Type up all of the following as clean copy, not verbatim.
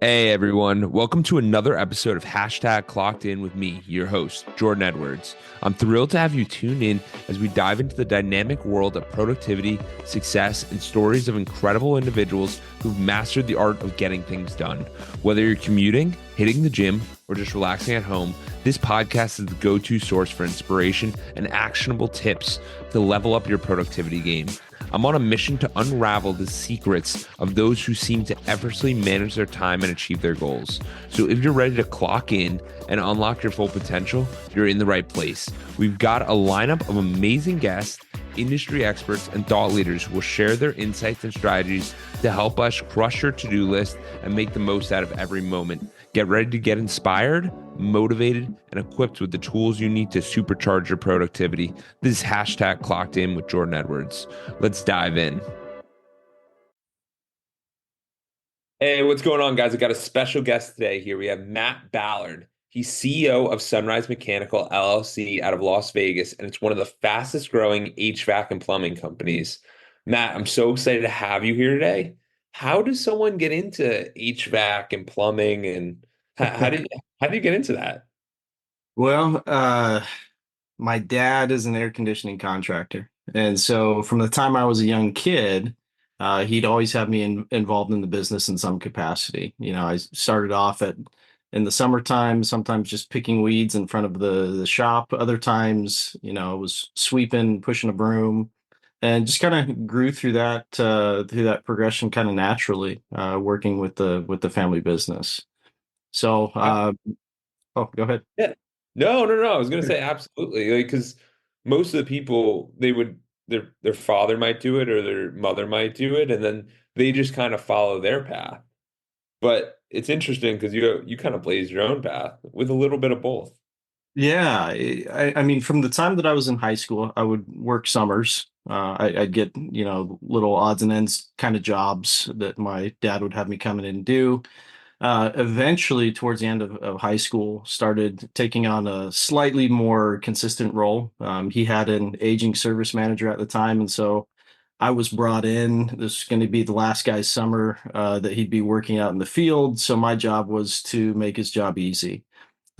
Hey everyone, welcome to another episode of Hashtag Clocked In with me, your host, Jordan Edwards. I'm thrilled to have you tune in as we dive into the dynamic world of productivity, success, and stories of incredible individuals who've mastered the art of getting things done. Whether you're commuting, hitting the gym, or just relaxing at home, this podcast is the go-to source for inspiration and actionable tips to level up your productivity game. I'm on a mission to unravel the secrets of those who seem to effortlessly manage their time and achieve their goals. So if you're ready to clock in and unlock your full potential, you're in the right place. We've got a lineup of amazing guests, industry experts, and thought leaders who will share their insights and strategies to help us crush your to-do list and make the most out of every moment. Get ready to get inspired, motivated, and equipped with the tools you need to supercharge your productivity. This is Hashtag Clocked In with Jordan Edwards. Let's dive in. Hey, what's going on, guys? I got a special guest today here. We have Matt Ballard. He's CEO of Sunrise Mechanical LLC out of Las Vegas, and it's one of the fastest growing HVAC and plumbing companies. Matt, I'm so excited to have you here today. How does someone get into HVAC and plumbing, and how do you get into that? Well, my dad is an air conditioning contractor. And so from the time I was a young kid, he'd always have me involved in the business in some capacity. I started off in the summertime, sometimes just picking weeds in front of the shop. Other times, I was sweeping, pushing a broom, and just kind of grew through that progression kind of naturally, working with the family business. So, oh, go ahead. Yeah. No. I was gonna say absolutely. Like, because most of the people their father might do it or their mother might do it, and then they just kind of follow their path. But it's interesting because you kind of blaze your own path with a little bit of both. Yeah, I mean, from the time that I was in high school, I would work summers. I'd get, little odds and ends kind of jobs that my dad would have me come in and do. Eventually, towards the end of high school, started taking on a slightly more consistent role. He had an aging service manager at the time, and so I was brought in. This was going to be the last guy's summer that he'd be working out in the field. So my job was to make his job easy.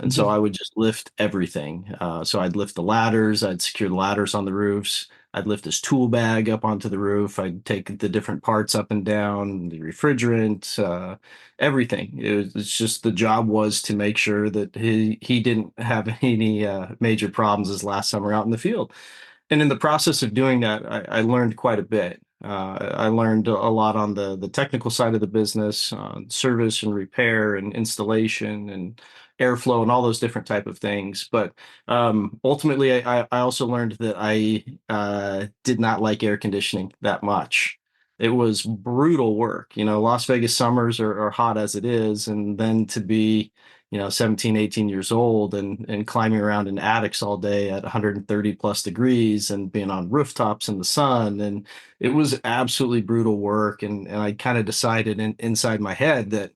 And so I would just lift everything. So I'd lift the ladders, I'd secure the ladders on the roofs, I'd lift his tool bag up onto the roof, I'd take the different parts up and down, the refrigerant, everything. It's just the job was to make sure that he didn't have any major problems his last summer out in the field. And in the process of doing that, I learned quite a bit. I learned a lot on the technical side of the business, service and repair and installation and airflow and all those different type of things. But ultimately, I also learned that I did not like air conditioning that much. It was brutal work. Las Vegas summers are hot as it is, and then to be 17, 18 years old and climbing around in attics all day at 130 plus degrees and being on rooftops in the sun. And it was absolutely brutal work. And I kind of decided inside my head that,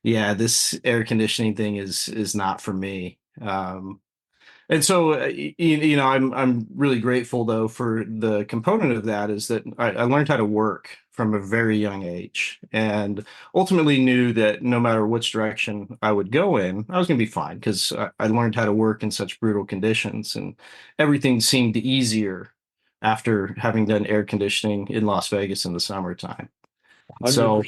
yeah, this air conditioning thing is not for me. And so, I'm really grateful though for the component of that is that I learned how to work from a very young age, and ultimately knew that no matter which direction I would go in, I was going to be fine because I learned how to work in such brutal conditions, and everything seemed easier after having done air conditioning in Las Vegas in the summertime. So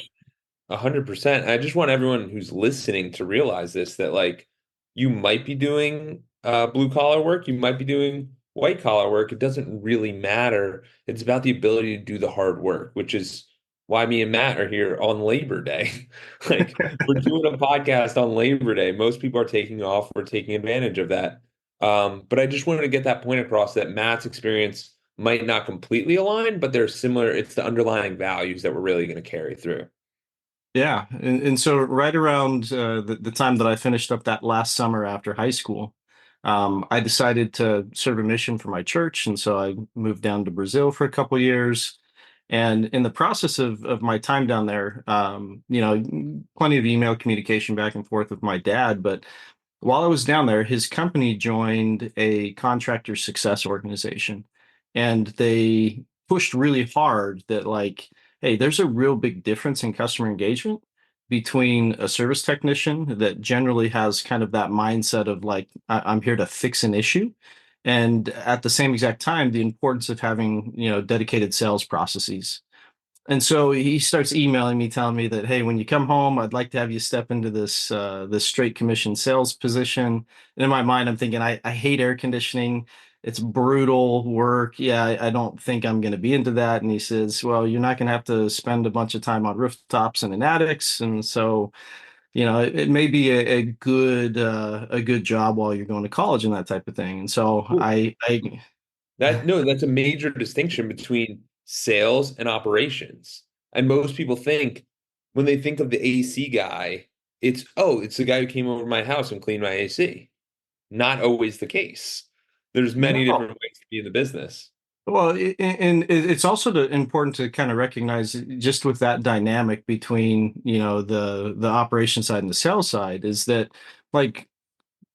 100%. 100%. I just want everyone who's listening to realize this that like you might be doing blue collar work, you might be doing white collar work. It doesn't really matter. It's about the ability to do the hard work, which is why me and Matt are here on Labor Day. Like we're doing a podcast on Labor Day. Most people are taking off. We're taking advantage of that. But I just wanted to get that point across that Matt's experience might not completely align, but they're similar. It's the underlying values that we're really going to carry through. yeah, and so right around the time that I finished up that last summer after high school, I decided to serve a mission for my church, and so I moved down to Brazil for a couple years. And in the process of my time down there, plenty of email communication back and forth with my dad. But while I was down there, his company joined a contractor success organization, and they pushed really hard that like, hey, there's a real big difference in customer engagement between a service technician that generally has kind of that mindset of like, I'm here to fix an issue. And at the same exact time, the importance of having, dedicated sales processes. And so he starts emailing me, telling me that, hey, when you come home, I'd like to have you step into this straight commission sales position. And in my mind, I'm thinking, I hate air conditioning. It's brutal work. Yeah, I don't think I'm going to be into that. And he says, well, you're not going to have to spend a bunch of time on rooftops and in attics. And so, it may be a good job while you're going to college and that type of thing. And so Cool. I That no, that's a major distinction between sales and operations. And most people think when they think of the AC guy, it's the guy who came over to my house and cleaned my AC. Not always the case. There's many no. different ways to be in the business. Well, and it's also important to kind of recognize just with that dynamic between, the operation side and the sales side is that like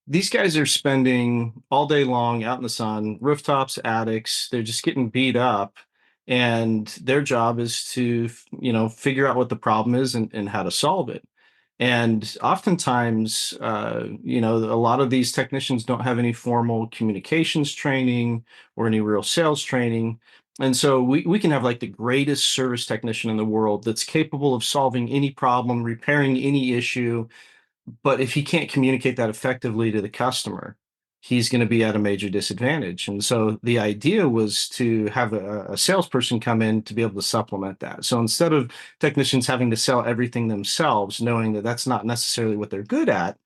these guys are spending all day long out in the sun, rooftops, attics, they're just getting beat up. And their job is to, figure out what the problem is and how to solve it. And oftentimes, a lot of these technicians don't have any formal communications training or any real sales training. And so we can have like the greatest service technician in the world that's capable of solving any problem, repairing any issue, but if he can't communicate that effectively to the customer, he's going to be at a major disadvantage. And so the idea was to have a salesperson come in to be able to supplement that. So instead of technicians having to sell everything themselves, knowing that that's not necessarily what they're good at,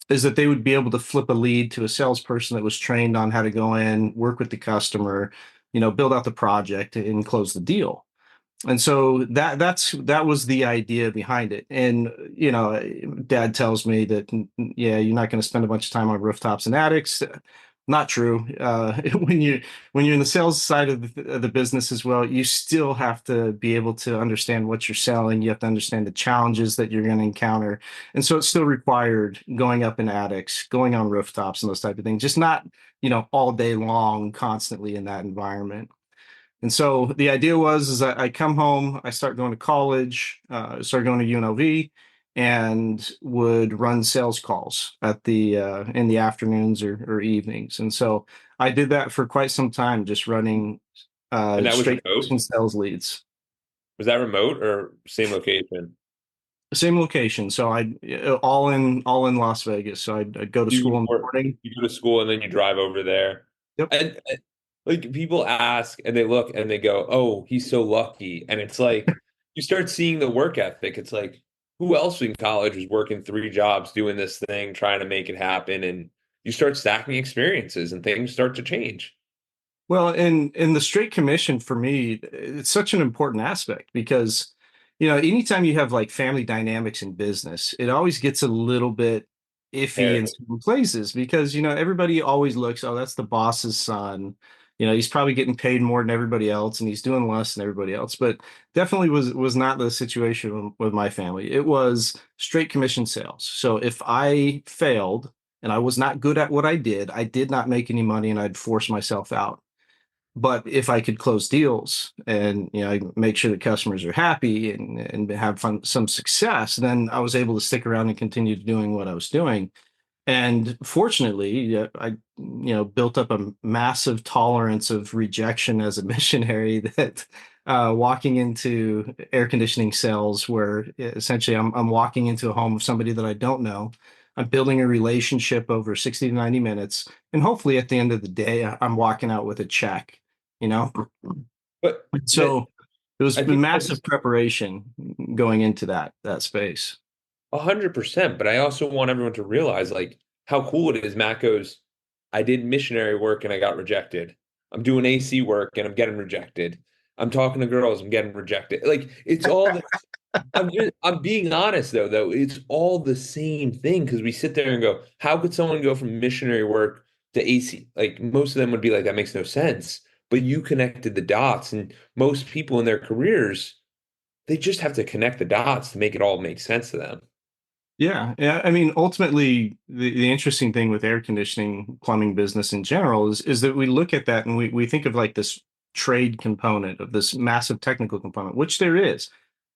is that they would be able to flip a lead to a salesperson that was trained on how to go in, work with the customer, build out the project and close the deal. And so that was the idea behind it. And dad tells me that yeah, you're not going to spend a bunch of time on rooftops and attics. Not true. When you're in the sales side of the business as well, you still have to be able to understand what you're selling. You have to understand the challenges that you're going to encounter. And so it's still required going up in attics, going on rooftops and those type of things, just not, all day long, constantly in that environment. And so the idea was is I come home, I start going to college, start going to UNLV, and would run sales calls at the in the afternoons or evenings. And so I did that for quite some time, just running And that was straight remote. sales leads. Was that remote or same location? Same location. So I all in Las Vegas. So I'd go to You school would in the work, morning. you go to school and then you drive over there. Yep. And like people ask and they look and they go, "Oh, he's so lucky." And it's like you start seeing the work ethic. It's like who else in college was working three jobs doing this thing, trying to make it happen, and you start stacking experiences and things start to change. Well, in the straight commission for me, it's such an important aspect because, anytime you have like family dynamics in business, it always gets a little bit iffy in Hair. some places because, everybody always looks, oh, that's the boss's son. He's probably getting paid more than everybody else and he's doing less than everybody else. But definitely was not the situation with my family. It was straight commission sales. So if I failed and I was not good at what I did not make any money and I'd force myself out. But if I could close deals and make sure that customers are happy and have some success, then I was able to stick around and continue doing what I was doing. And fortunately, yeah, I built up a massive tolerance of rejection as a missionary that walking into air conditioning sales, where essentially I'm walking into a home of somebody that I don't know. I'm building a relationship over 60 to 90 minutes, and hopefully at the end of the day, I'm walking out with a check. You know, But that so it was I a think massive that's preparation going into that space. 100%. But I also want everyone to realize like how cool it is. Matt goes, I did missionary work and I got rejected. I'm doing AC work and I'm getting rejected. I'm talking to girls, I'm getting rejected. Like it's all the I'm being honest though, it's all the same thing because we sit there and go, how could someone go from missionary work to AC? Like most of them would be like, that makes no sense. But you connected the dots, and most people in their careers, they just have to connect the dots to make it all make sense to them. Yeah, yeah. I mean, ultimately, the interesting thing with air conditioning, plumbing business in general is that we look at that and we think of like this trade component of this massive technical component, which there is.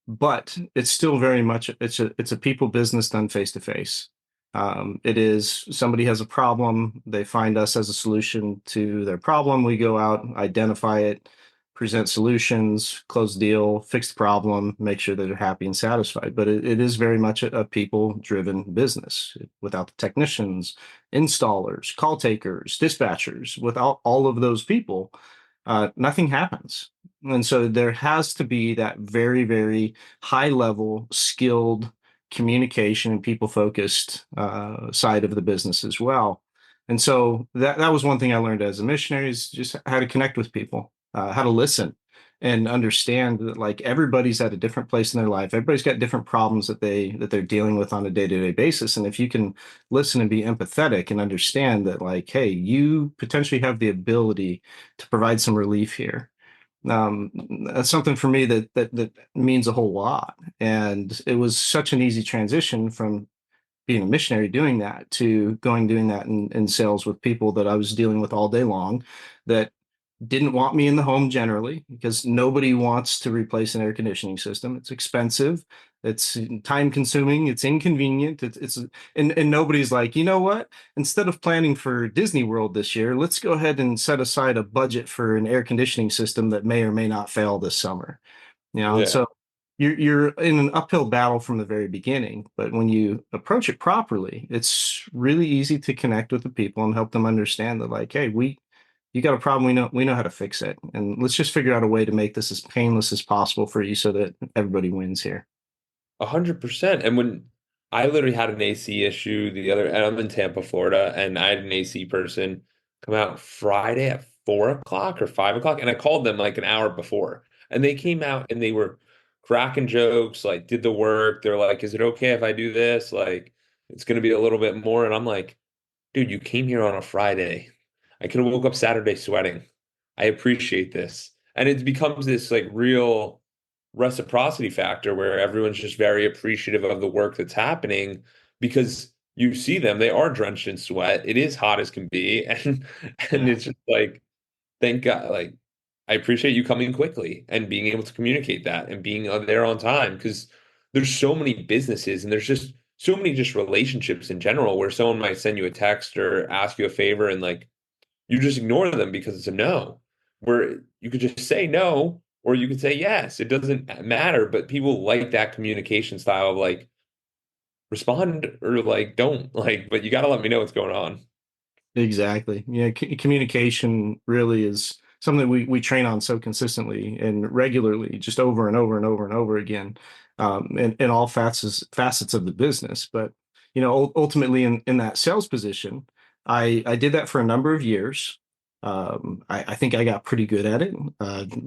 but it's still very much it's a people business done face to face. It is somebody has a problem, they find us as a solution to their problem. We go out, identify it, present solutions, close the deal, fix the problem, make sure that they're happy and satisfied. But it is very much a people-driven business. Without the technicians, installers, call takers, dispatchers, without all of those people, nothing happens. And so there has to be that very, very high level, skilled communication and people focused side of the business as well. And so that was one thing I learned as a missionary is just how to connect with people, how to listen and understand that like everybody's at a different place in their life. Everybody's got different problems that they're dealing with on a day-to-day basis. And if you can listen and be empathetic and understand that like, hey, you potentially have the ability to provide some relief here. Um, that's something for me that means a whole lot. And it was such an easy transition from being a missionary doing that to going doing that in sales with people that I was dealing with all day long that didn't want me in the home generally because nobody wants to replace an air conditioning system. It's expensive, it's time consuming, it's inconvenient, and nobody's like, you know what? Instead of planning for Disney World this year, let's go ahead and set aside a budget for an air conditioning system that may or may not fail this summer. And Yeah. so you're in an uphill battle from the very beginning, but when you approach it properly, it's really easy to connect with the people and help them understand that like, hey, you got a problem, we know how to fix it. And let's just figure out a way to make this as painless as possible for you so that everybody wins here. 100%. And when I literally had an AC issue and I'm in Tampa, Florida, and I had an AC person come out Friday at 4 o'clock or 5 o'clock, and I called them like an hour before, and they came out and they were cracking jokes, like did the work. They're like, "Is it okay if I do this? Like, it's gonna be a little bit more." And I'm like, "Dude, you came here on a Friday. I could have woke up Saturday sweating. I appreciate this." And it becomes this like real reciprocity factor where everyone's just very appreciative of the work that's happening because you see them, they are drenched in sweat. It is hot as can be. And Yeah, it's just like, thank God, like I appreciate you coming quickly and being able to communicate that and being there on time because there's so many businesses and there's just so many just relationships in general where someone might send you a text or ask you a favor and like you just ignore them because it's a no. Where you could just say no, or you could say yes. It doesn't matter, but people like that communication style of like respond or like don't like, but you got to let me know what's going on. exactly. Yeah, communication really is something we train on so consistently and regularly, just over and over and over and over again, in all facets of the business. But ultimately, in that sales position, I did that for a number of years. I think I got pretty good at it.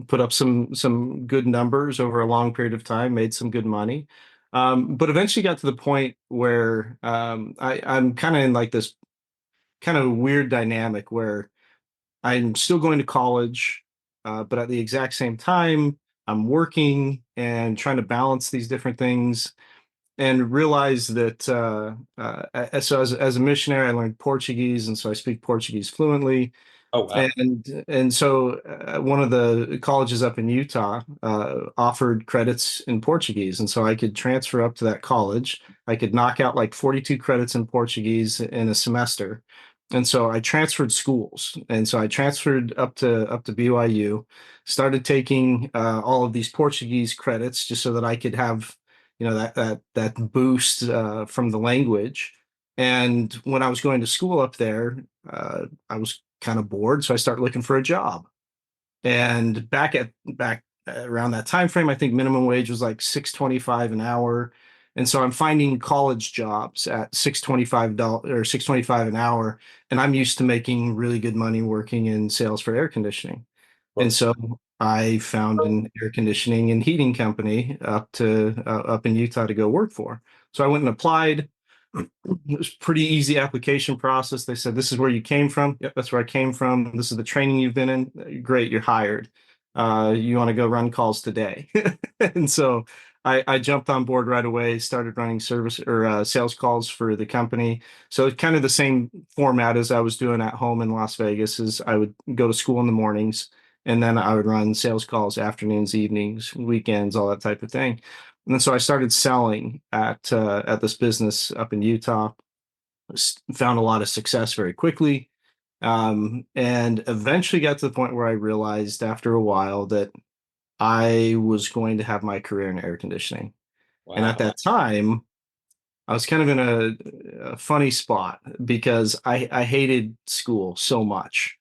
Put up some good numbers over a long period of time, made some good money. But eventually got to the point where I'm kind of in like this kind of weird dynamic where I'm still going to college, but at the exact same time, I'm working and trying to balance these different things and realize that so as a missionary, I learned Portuguese, and so I speak Portuguese fluently. Oh wow. And so one of the colleges up in Utah offered credits in Portuguese, and so I could transfer up to that college. I could knock out like 42 credits in Portuguese in a semester. And so I transferred schools, and so I transferred up to BYU, started taking all of these Portuguese credits just so that I could have that boost from the language. And when I was going to school up there, I was kind of bored, so I started looking for a job. And back around that time frame, I think minimum wage was like 6.25 an hour. And so I'm finding college jobs at $6.25 or 6.25 an hour, and I'm used to making really good money working in sales for air conditioning. Of And course. so I found an air conditioning and heating company up in Utah to go work for. So I went and applied. It was pretty easy application process. They said, "This is where you came from." Yep, that's where I came from. This is the training you've been in. Great, you're hired. You want to go run calls today? And so I jumped on board right away, started running service or sales calls for the company. So it's kind of the same format as I was doing at home in Las Vegas. Is I would go to school in the mornings, and then I would run sales calls afternoons, evenings, weekends, all that type of thing. And then so I started selling at this business up in Utah. Found a lot of success very quickly, and eventually got to the point where I realized after a while that I was going to have my career in air conditioning. And at Wow. that time, I was kind of in a funny spot because I hated school so much.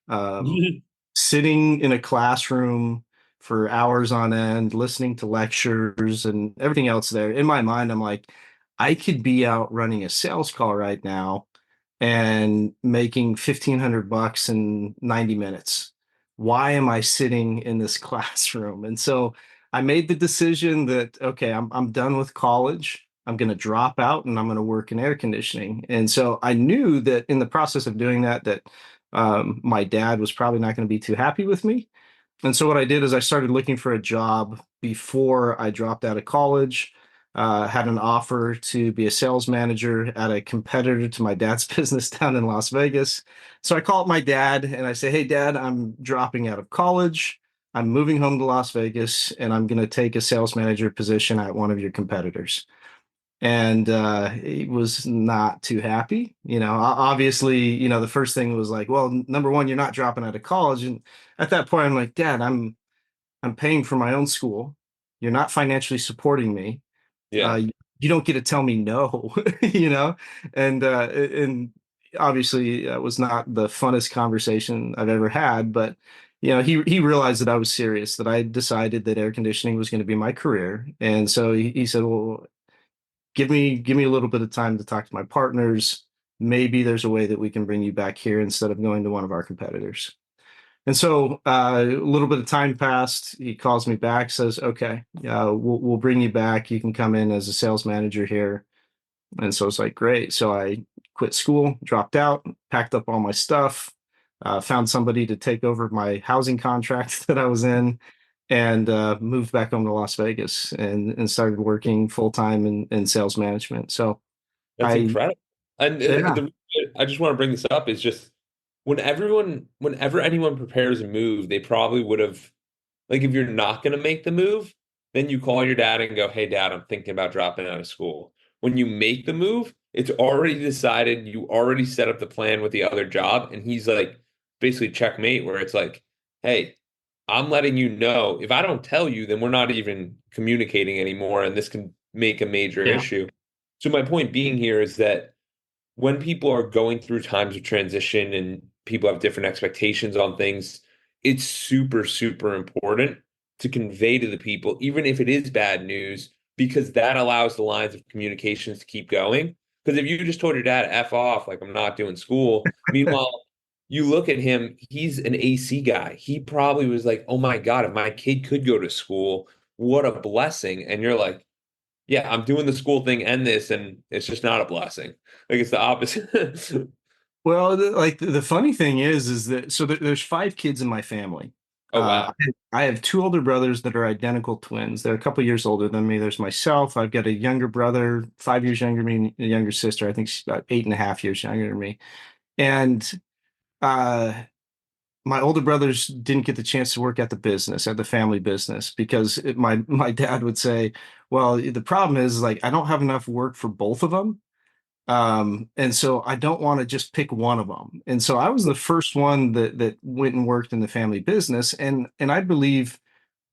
Sitting in a classroom for hours on end, listening to lectures and everything else there. In my mind, I'm like, I could be out running a sales call right now and making 1,500 bucks in 90 minutes. Why am I sitting in this classroom? And so I made the decision that, okay, I'm done with college. I'm going to drop out and I'm going to work in air conditioning. And so I knew that in the process of doing that, my dad was probably not going to be too happy with me. And so what I did is I started looking for a job before I dropped out of college. Had an offer to be a sales manager at a competitor to my dad's business down in Las Vegas. So I called my dad and I say, "Hey, Dad, I'm dropping out of college. I'm moving home to Las Vegas, and I'm going to take a sales manager position at one of your competitors." And he was not too happy. Obviously, the first thing was like, well, number one, you're not dropping out of college. And at that point, I'm like, Dad, I'm paying for my own school. You're not financially supporting me. Yeah. You don't get to tell me no, you know? And obviously it was not the funnest conversation I've ever had, but he realized that I was serious, that I decided that air conditioning was going to be my career. And so he said, well, give me a little bit of time to talk to my partners. Maybe there's a way that we can bring you back here instead of going to one of our competitors. And so a little bit of time passed. He calls me back, says, "Okay, we'll bring you back. You can come in as a sales manager here." And so it's like, great. So I quit school, dropped out, packed up all my stuff, found somebody to take over my housing contract that I was in, and moved back home to Las Vegas and started working full time in sales management. So That's I, incredible. And yeah, I just want to bring this up is just whenever anyone prepares a move, they probably would have, like, if you're not going to make the move, then you call your dad and go, "Hey, Dad, I'm thinking about dropping out of school." When you make the move, it's already decided. You already set up the plan with the other job, and he's like, basically checkmate, where it's like, "Hey, I'm letting you know. If I don't tell you, then we're not even communicating anymore, and this can make a major yeah. issue." So my point being here is that when people are going through times of transition and people have different expectations on things, it's super, super important to convey to the people, even if it is bad news, because that allows the lines of communications to keep going. Because if you just told your dad, F off, like, I'm not doing school, meanwhile, you look at him, he's an AC guy. He probably was like, "Oh my God, if my kid could go to school, what a blessing." And you're like, "Yeah, I'm doing the school thing and this, and it's just not a blessing. Like, it's the opposite." Well, the funny thing is that so there's five kids in my family. Oh, wow. I have two older brothers that are identical twins. They're a couple years older than me. There's myself. I've got a younger brother, 5 years younger than me, and a younger sister. I think she's about 8.5 years younger than me. And uh, my older brothers didn't get the chance to work at the business, at the family business, because my dad would say, "Well, the problem is like I don't have enough work for both of them." And so I don't want to just pick one of them. And so I was the first one that went and worked in the family business. And I believe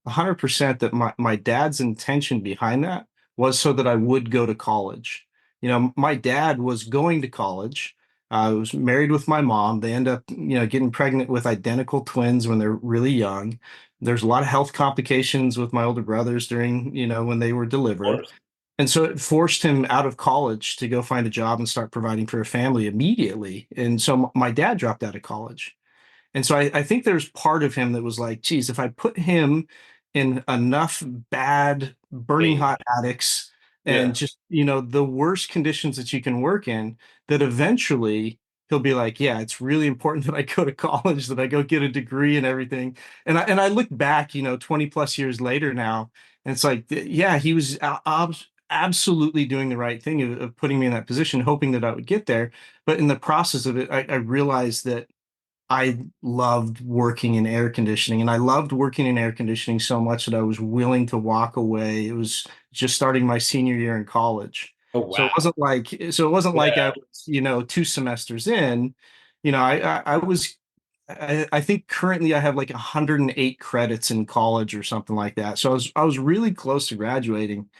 100% that my dad's intention behind that was so that I would go to college. My dad was going to college. I was married with my mom. They end up, getting pregnant with identical twins when they're really young. There's a lot of health complications with my older brothers during, when they were Of delivered. course. And so it forced him out of college to go find a job and start providing for a family immediately. And so my dad dropped out of college. And so I think there's part of him that was like, geez, if I put him in enough bad, burning Pain. hot attics and Yeah. just, the worst conditions that you can work in, that eventually he'll be like, yeah, it's really important that I go to college, that I go get a degree and everything. And I look back, 20 plus years later now, and it's like, yeah, he was absolutely doing the right thing of putting me in that position, hoping that I would get there. But in the process of it, I realized that I loved working in air conditioning, and I loved working in air conditioning so much that I was willing to walk away. It was just starting my senior year in college. Oh So it wow. wasn't like so it wasn't like I Yeah. was, 2 semesters in. I was I think currently I have like 108 credits in college or something like that. So I was really close to graduating,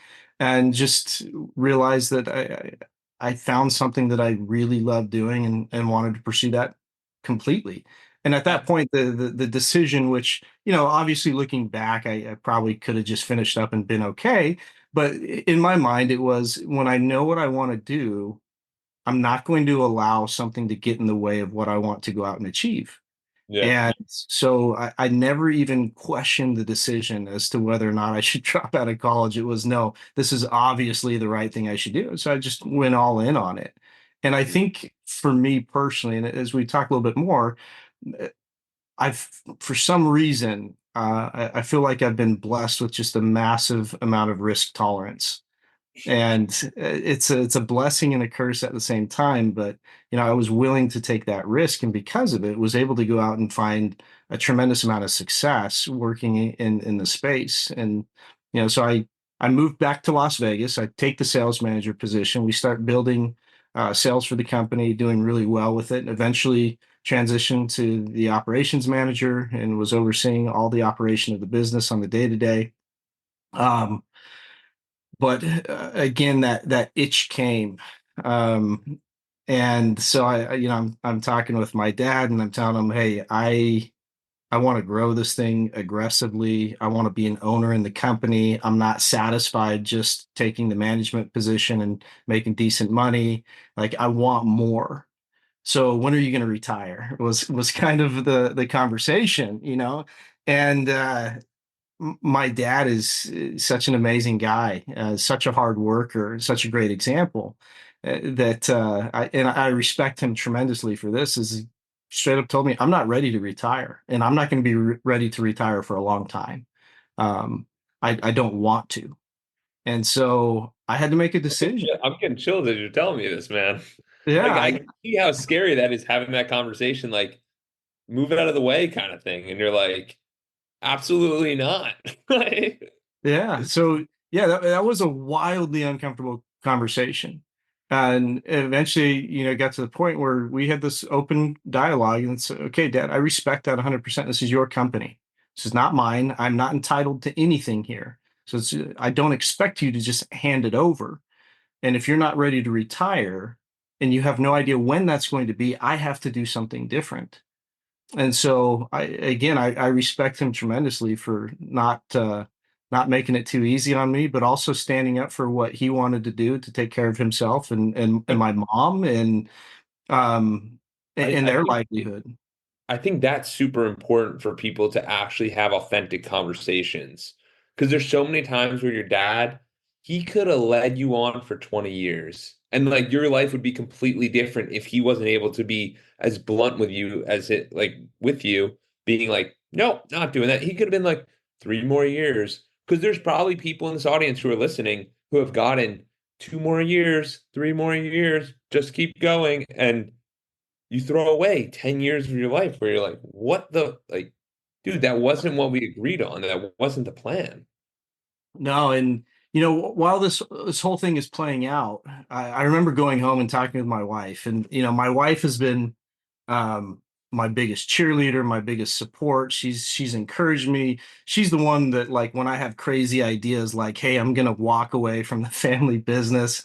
and just realized that I found something that I really loved doing, and wanted to pursue that completely. And at that point, the decision, which, obviously looking back, I probably could have just finished up and been okay. But in my mind, it was, when I know what I want to do, I'm not going to allow something to get in the way of what I want to go out and achieve. Yeah. And so I never even questioned the decision as to whether or not I should drop out of college. It was, no, this is obviously the right thing I should do. So I just went all in on it. And I think for me personally, and as we talk a little bit more, uh, I've, for some reason, I feel like I've been blessed with just a massive amount of risk tolerance. And it's a blessing and a curse at the same time. But I was willing to take that risk, and because of it, was able to go out and find a tremendous amount of success working in the space. And so I moved back to Las Vegas. I take the sales manager position. We start building sales for the company, doing really well with it, and eventually transitioned to the operations manager, and was overseeing all the operation of the business on the day to day. But again, that itch came. Um and so I'm talking with my dad, and I'm telling him, hey, I want to grow this thing aggressively. I want to be an owner in the company. I'm not satisfied just taking the management position and making decent money. Like, I want more. So when are you going to retire, was kind of the conversation, and my dad is such an amazing guy, such a hard worker, such a great example, that I respect him tremendously for this. Is he straight up told me, I'm not ready to retire, and I'm not going to be ready to retire for a long time. Um, I don't want to, and so I had to make a decision. I'm getting chills as you're telling me this, man. Yeah, Like I can see how scary that is having that conversation, like move it out of the way kind of thing. And you're like, absolutely not. Like, yeah. So yeah, that was a wildly uncomfortable conversation. And eventually, it got to the point where we had this open dialogue, and it's okay, Dad, I respect that 100%. This is your company. This is not mine. I'm not entitled to anything here. So I don't expect you to just hand it over. And if you're not ready to retire, and you have no idea when that's going to be, I have to do something different. And so I respect him tremendously for not making it too easy on me, but also standing up for what he wanted to do to take care of himself and my mom, um I, and I their think livelihood. I think that's super important for people to actually have authentic conversations. Because there's so many times where your dad, he could have led you on for 20 years. And like your life would be completely different if he wasn't able to be as blunt with you as it like with you, being like, no, not doing that. He could have been like 3 more years. Because there's probably people in this audience who are listening who have gotten 2 more years, 3 more years, just keep going. And you throw away 10 years of your life where you're like, what the, like, dude, that wasn't what we agreed on. That wasn't the plan. No, and while this whole thing is playing out, I remember going home and talking with my wife, and my wife has been um, my biggest cheerleader, my biggest support. She's encouraged me. She's the one that, like, when I have crazy ideas, like, hey, I'm gonna walk away from the family business.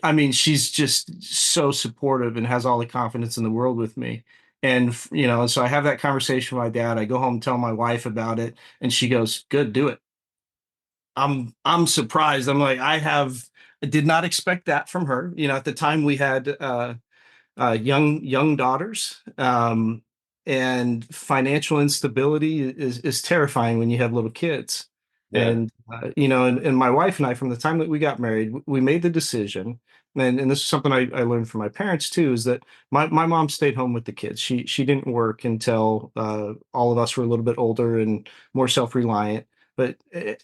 I mean, she's just so supportive and has all the confidence in the world with me. And and so I have that conversation with my dad. I go home and tell my wife about it, and she goes, "Good, do it." I'm surprised. I'm like, I did not expect that from her. At the time we had young daughters, and financial instability is terrifying when you have little kids. Yeah. And and my wife and I, from the time that we got married, we made the decision. And this is something I learned from my parents too, is that my mom stayed home with the kids. She didn't work until all of us were a little bit older and more self-reliant. But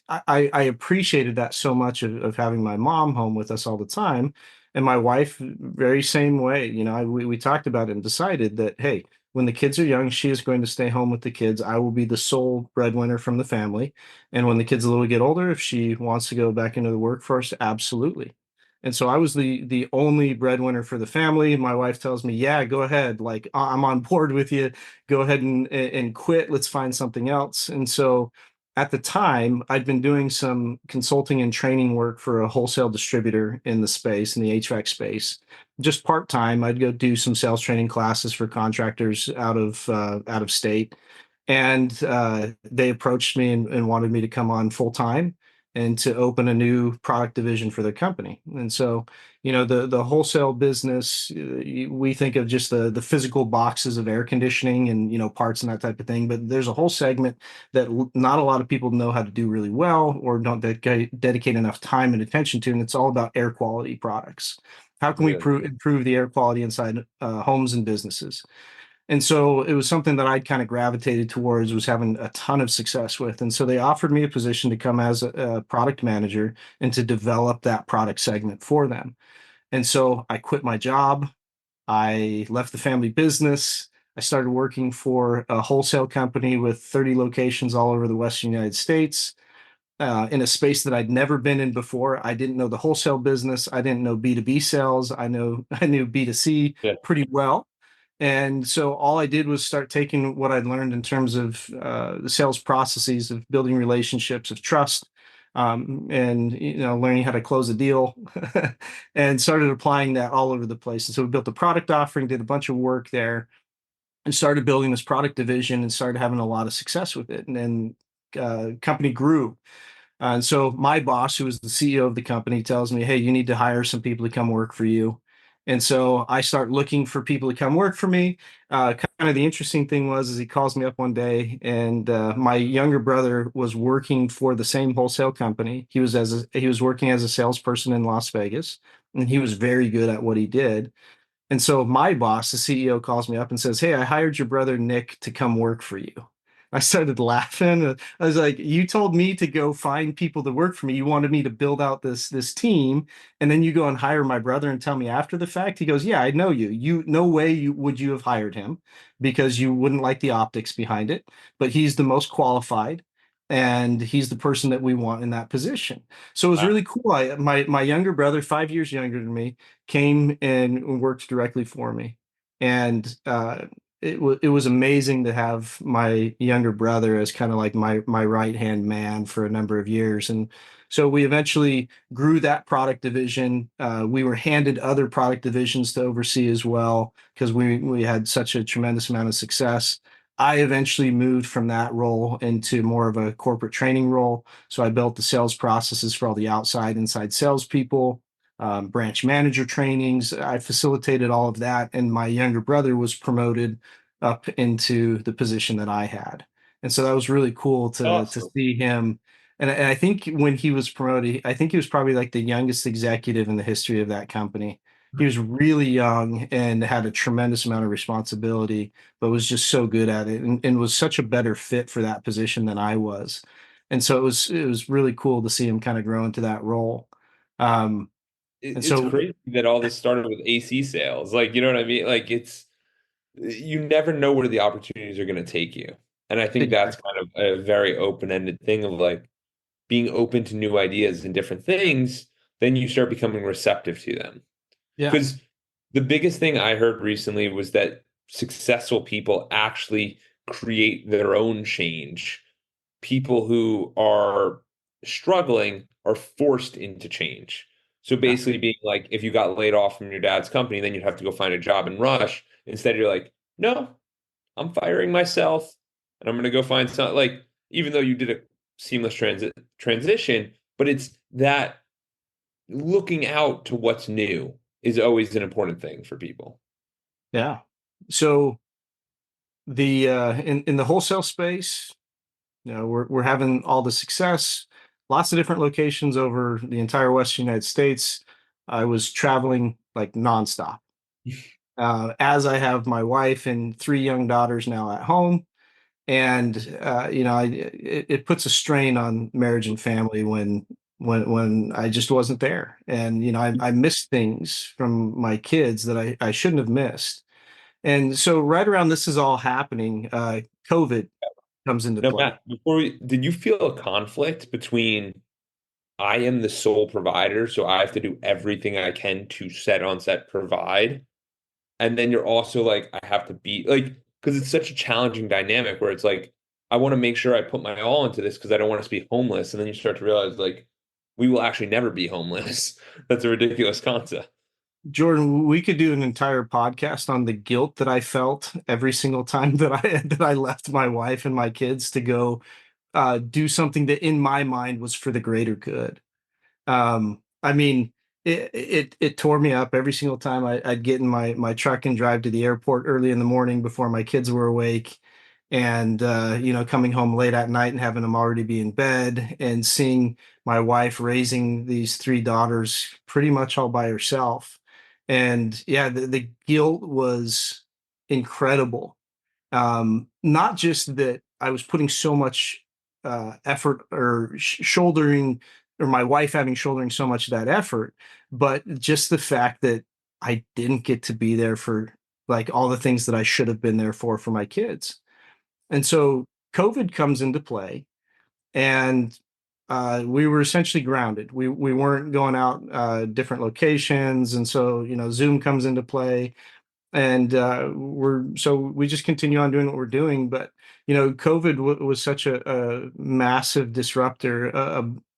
I appreciated that so much, of having my mom home with us all the time, and my wife very same way. We talked about it and decided that, hey, When the kids are young, she is going to stay home with the kids. I will be the sole breadwinner from the family. And when the kids a little get older, if she wants to go back into the workforce, absolutely. And so I was the only breadwinner for the family. My wife tells me, "Yeah, go ahead. Like I'm on board with you. Go ahead and quit. Let's find something else." And so at the time, I'd been doing some consulting and training work for a wholesale distributor in the space, in the HVAC space. Just part-time, I'd go do some sales training classes for contractors out of state. And they approached me and wanted me to come on full time and to open a new product division for their company. And so, the wholesale business, we think of just the physical boxes of air conditioning and parts and that type of thing. But there's a whole segment that not a lot of people know how to do really well or don't dedicate enough time and attention to, and it's all about air quality products. How can we Really? improve the air quality inside homes and businesses? And so it was something that I'd kind of gravitated towards, was having a ton of success with. And so they offered me a position to come as a product manager and to develop that product segment for them. And so I quit my job. I left the family business. I started working for a wholesale company with 30 locations all over the Western United States, in a space that I'd never been in before. I didn't know the wholesale business. I didn't know B2B sales. I knew B2C Yeah. pretty well. And so all I did was start taking what I'd learned in terms of the sales processes of building relationships of trust, and learning how to close a deal, and started applying that all over the place. And so we built a product offering, did a bunch of work there, and started building this product division and started having a lot of success with it. And then company grew. And so my boss, who was the CEO of the company, tells me, "Hey, you need to hire some people to come work for you." And so I start looking for people to come work for me. Kind of the interesting thing is he calls me up one day, and my younger brother was working for the same wholesale company. He was working as a salesperson in Las Vegas, and he was very good at what he did. And so my boss, the CEO, calls me up and says, "Hey, I hired your brother Nick to come work for you." I started laughing. I was like, "You told me to go find people to work for me. You wanted me to build out this team, and then you go and hire my brother and tell me after the fact." He goes, "Yeah, I know you. You no way would you have hired him, because you wouldn't like the optics behind it. But he's the most qualified, and he's the person that we want in that position." So it was Wow. really cool. My younger brother, 5 years younger than me, came and worked directly for me. And it was amazing to have my younger brother as kind of like my right hand man for a number of years. And so we eventually grew that product division. We were handed other product divisions to oversee as well, because we had such a tremendous amount of success. I eventually moved from that role into more of a corporate training role. So I built the sales processes for all the inside salespeople, branch manager trainings. I facilitated all of that, and my younger brother was promoted up into the position that I had. And so that was really cool to Awesome. see him. And I think when he was promoted, I think he was probably like the youngest executive in the history of that company. He was really young and had a tremendous amount of responsibility, but was just so good at it, and was such a better fit for that position than I was. And so it was really cool to see him kind of grow into that role. Um, and It's so, crazy that all this started with AC sales. Like, you know what I mean? Like, you never know where the opportunities are going to take you. And I think that's exactly. kind of a very open-ended thing of like being open to new ideas and different things, then you start becoming receptive to them. Yeah. Because the biggest thing I heard recently was that successful people actually create their own change. People who are struggling are forced into change. So Yeah. basically, being like, if you got laid off from your dad's company, then you'd have to go find a job and rush. Instead, you're like, no, I'm firing myself and I'm going to go find some, like, even though you did a seamless transition, but it's that looking out to what's new is always an important thing for people. Yeah. So the in the wholesale space, we're having all the success, lots of different locations over the entire Western United States. I was traveling like nonstop. As I have my wife and three young daughters now at home, and it puts a strain on marriage and family when I just wasn't there. And I missed things from my kids that I shouldn't have missed. And so right around this is all happening, COVID comes into Now, play. Matt, did you feel a conflict between I am the sole provider, so I have to do everything I can to set on set provide, and then you're also like, I have to be like, because it's such a challenging dynamic where it's like, I want to make sure I put my all into this because I don't want us to be homeless. And then you start to realize, like, we will actually never be homeless. That's a ridiculous concept. Jordan, we could do an entire podcast on the guilt that I felt every single time that I left my wife and my kids to go do something that in my mind was for the greater good. I mean, it tore me up every single time I'd get in my truck and drive to the airport early in the morning before my kids were awake, and coming home late at night and having them already be in bed, and seeing my wife raising these three daughters pretty much all by herself. And yeah, the guilt was incredible. Not just that I was putting so much effort or shouldering, or my wife having shouldering so much of that effort, but just the fact that I didn't get to be there for like all the things that I should have been there for my kids. And so COVID comes into play, and we were essentially grounded. We weren't going out different locations, and so Zoom comes into play, and we just continue on doing what we're doing. But COVID was such a massive disruptor,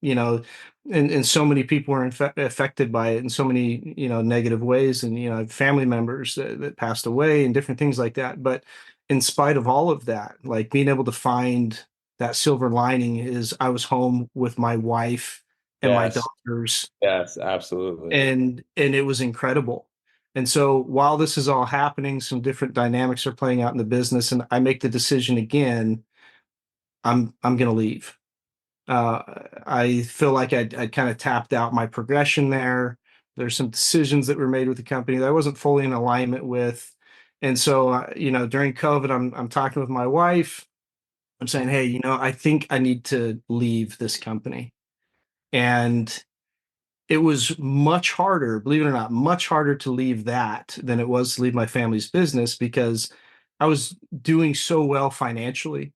and so many people were affected by it in so many negative ways, and family members that passed away and different things like that. But in spite of all of that, like being able to find that silver lining is I was home with my wife and my Yes, daughters, yes, absolutely. and it was incredible. And so while this is all happening, some different dynamics are playing out in the business, and I make the decision again, I'm going to leave. uh, I feel like I'd kind of tapped out my progression there. There's some decisions that were made with the company that I wasn't fully in alignment with. And so during COVID, I'm talking with my wife. I'm saying, hey, I think I need to leave this company. And it was much harder, believe it or not, much harder to leave that than it was to leave my family's business, because I was doing so well financially.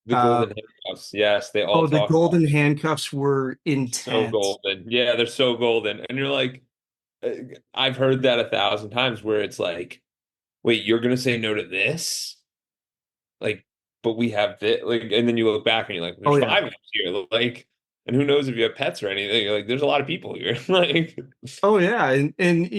The Uh, golden handcuffs. Yes, they all oh, the talk about golden handcuffs were so intense. golden. Yeah, they're so golden. And you're like, uh, I've heard that 1,000 times where it's like, wait, you're gonna say no to this? Like, but we have this, like, and then you look back and you're like, Oh there's yeah. five of us here, like, and who knows if you have pets or anything? You're like, there's a lot of people here, like, Oh yeah. And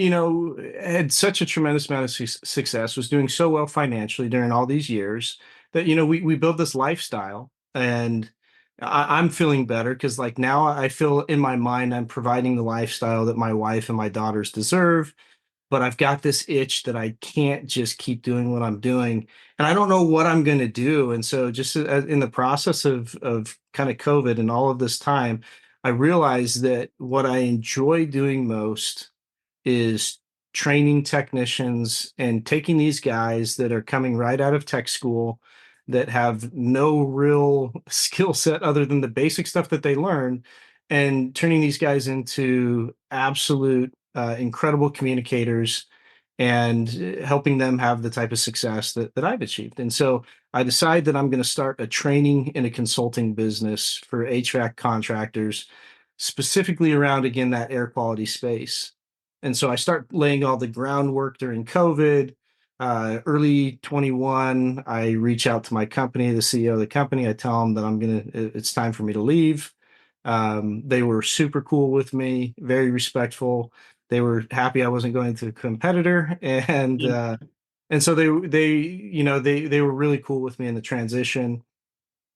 had such a tremendous amount of success, was doing so well financially during all these years that we built this lifestyle. And I'm feeling better because like now I feel in my mind I'm providing the lifestyle that my wife and my daughters deserve, but I've got this itch that I can't just keep doing what I'm doing, and I don't know what I'm going to do. And so, just in the process of kind of COVID and all of this time, I realized that what I enjoy doing most is training technicians and taking these guys that are coming right out of tech school that have no real skill set other than the basic stuff that they learn, and turning these guys into absolute incredible communicators, and helping them have the type of success that I've achieved. And so I decided that I'm going to start a training and a consulting business for HVAC contractors, specifically around, again, that air quality space. And so I start laying all the groundwork during COVID. Early 21, I reach out to my company, the CEO of the company. I tell them that it's time for me to leave. They were super cool with me, very respectful. They were happy I wasn't going to a competitor, and so they were really cool with me in the transition.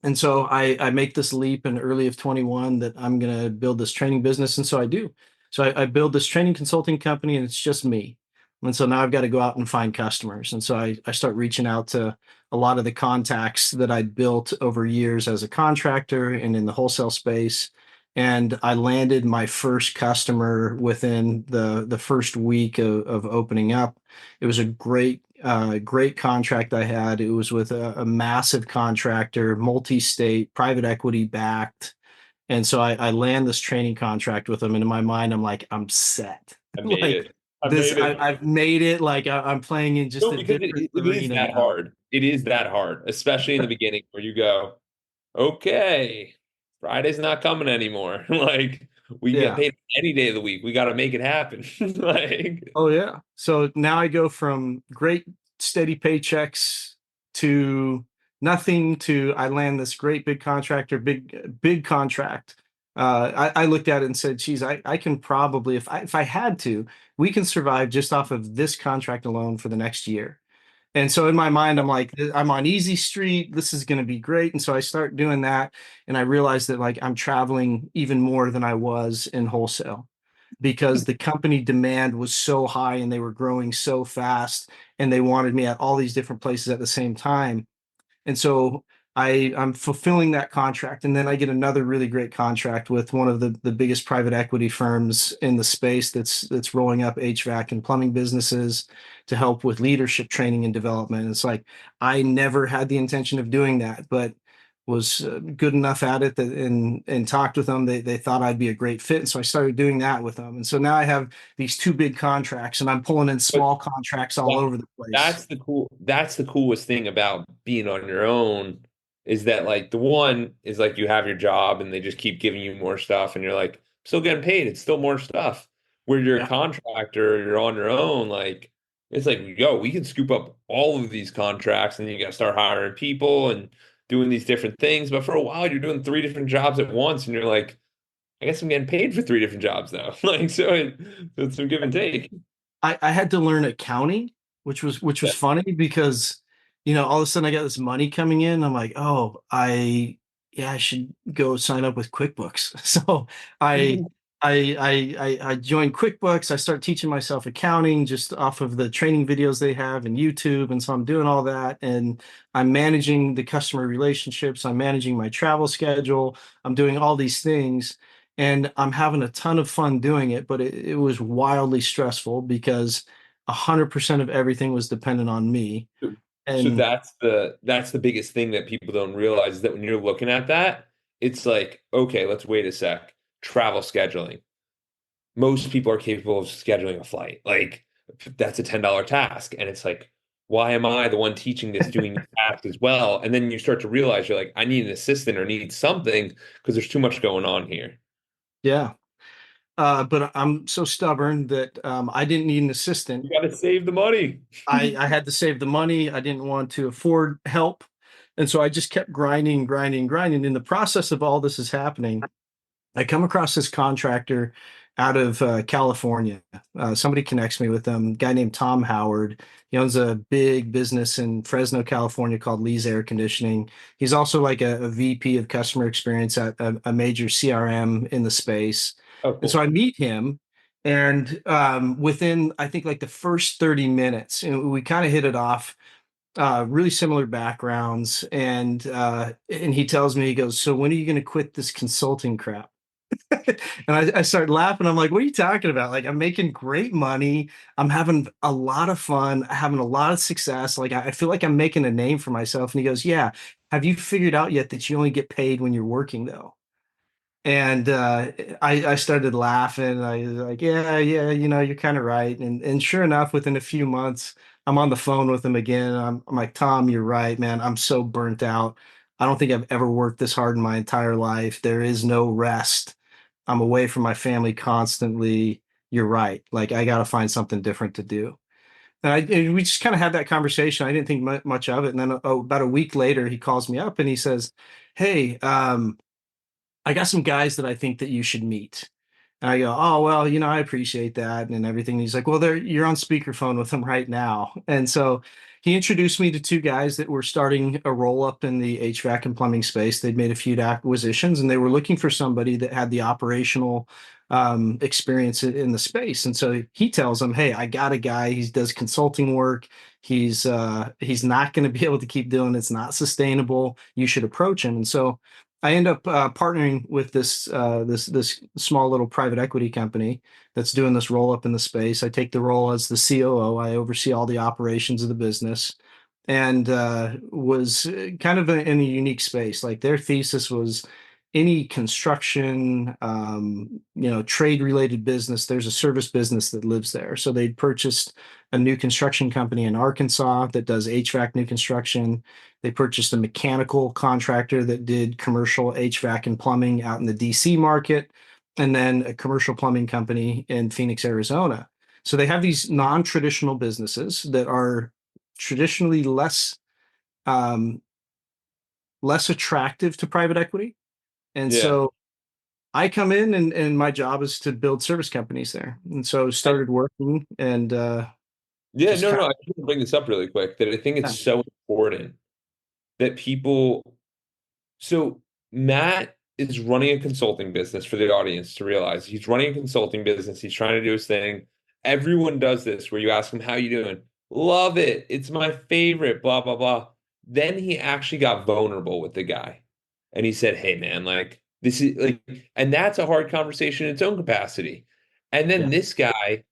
And so I make this leap in early of 21 that I'm going to build this training business. And so I do. So I build this training consulting company, and it's just me. And so now I've got to go out and find customers. And so I start reaching out to a lot of the contacts that I'd built over years as a contractor and in the wholesale space. And I landed my first customer within the first week of opening up. It was a great contract I had. It was with a massive contractor, multi-state, private equity backed. And so I land this training contract with them. And in my mind, I'm like, I'm set. I made Like, it. I made it. I've made it. Like I'm playing in just No, a because different it is arena that now. hard. It is that hard, especially in the beginning where you go, okay, Friday's not coming anymore. Like we can get Yeah. paid any day of the week. We got to make it happen. Like, Oh yeah. So now I go from great steady paychecks to nothing to I land this great big contract or big contract. I looked at it and said, geez, I can probably if I had to, we can survive just off of this contract alone for the next year. And so in my mind, I'm like, I'm on easy street. This is going to be great. And so I start doing that. And I realized that like I'm traveling even more than I was in wholesale because the company demand was so high and they were growing so fast and they wanted me at all these different places at the same time. And so I'm fulfilling that contract. And then I get another really great contract with one of the biggest private equity firms in the space that's rolling up HVAC and plumbing businesses to help with leadership training and development. It's like I never had the intention of doing that, but was good enough at it that and talked with them. They thought I'd be a great fit. And so I started doing that with them. And so now I have these two big contracts and I'm pulling in but small contracts all that over the place. that's the coolest thing about being on your own is that like the one is like you have your job and they just keep giving you more stuff and you're like still getting paid. It's still more stuff. Where you're a Yeah. contractor, you're on your own, like it's like, yo, we can scoop up all of these contracts and you gotta start hiring people and doing these different things. But for a while you're doing three different jobs at once and you're like, I guess I'm getting paid for three different jobs now. Like so it's some give and take. I had to learn accounting, which was Yeah. funny because all of a sudden I got this money coming in. I'm like, oh, I should go sign up with QuickBooks. So I I joined QuickBooks. I start teaching myself accounting just off of the training videos they have and YouTube. And so I'm doing all that and I'm managing the customer relationships. I'm managing my travel schedule. I'm doing all these things and I'm having a ton of fun doing it, but it was wildly stressful because 100% of everything was dependent on me. So And that's the biggest thing that people don't realize is that when you're looking at that, it's like, okay, let's wait a sec. Travel scheduling. Most people are capable of scheduling a flight. Like that's a $10 task. And it's like, why am I the one teaching this, doing these tasks as well? And then you start to realize you're like, I need an assistant or need something because there's too much going on here. yeah, but I'm so stubborn that I didn't need an assistant. You got to save the money. I had to save the money. I didn't want to afford help. And so I just kept grinding, grinding, grinding. In the process of all this is happening, I come across this contractor out of California. Somebody connects me with them, a guy named Tom Howard. He owns a big business in Fresno, California called Lee's Air Conditioning. He's also like a VP of customer experience at a major CRM in the space. Oh, And so cool. I meet him, and within, I think, like the first 30 minutes, we kind of hit it off, really similar backgrounds. And he tells me, he goes, so when are you going to quit this consulting crap? And I started laughing. I'm like, what are you talking about? Like, I'm making great money. I'm having a lot of fun, having a lot of success. Like, I feel like I'm making a name for myself. And he goes, yeah. Have you figured out yet that you only get paid when you're working, though? And I started laughing. I was like, yeah, yeah, you're kind of right. And sure enough, within a few months, I'm on the phone with him again. I'm like, Tom, you're right, man. I'm so burnt out. I don't think I've ever worked this hard in my entire life. There is no rest. I'm away from my family constantly. You're right. Like, I got to find something different to do. And we just kind of had that conversation. I didn't think much of it. And then about a week later, he calls me up and he says, hey, I got some guys that I think that you should meet. And I go, oh, well, I appreciate that and everything. And he's like, well, you're on speakerphone with them right now. And so he introduced me to two guys that were starting a roll up in the HVAC and plumbing space. They'd made a few acquisitions and they were looking for somebody that had the operational experience in the space. And so he tells them, hey, I got a guy. He does consulting work. He's not going to be able to keep doing it. It's not sustainable. You should approach him. And so I end up partnering with this small little private equity company that's doing this roll up in the space. I take the role as the COO. I oversee all the operations of the business, and was kind of in a unique space. Like their thesis was, any construction, trade related business. There's a service business that lives there. So they'd purchased a new construction company in Arkansas that does HVAC new construction. They purchased a mechanical contractor that did commercial HVAC and plumbing out in the DC market, and then a commercial plumbing company in Phoenix, Arizona. So they have these non-traditional businesses that are traditionally um, less attractive to private equity. And Yeah. so I come in and my job is to build service companies there. And so I, started working and yeah, just no, kind no, I just want to bring this up really quick that I think it's of, so important that people. So Matt is running a consulting business for the audience to realize he's running a consulting business. He's trying to do his thing. Everyone does this where you ask him, how you doing? Love it. It's my favorite, blah, blah, blah. Then he actually got vulnerable with the guy. And he said, hey, man, like this is like, and that's a hard conversation in its own capacity. And then yeah, this guy,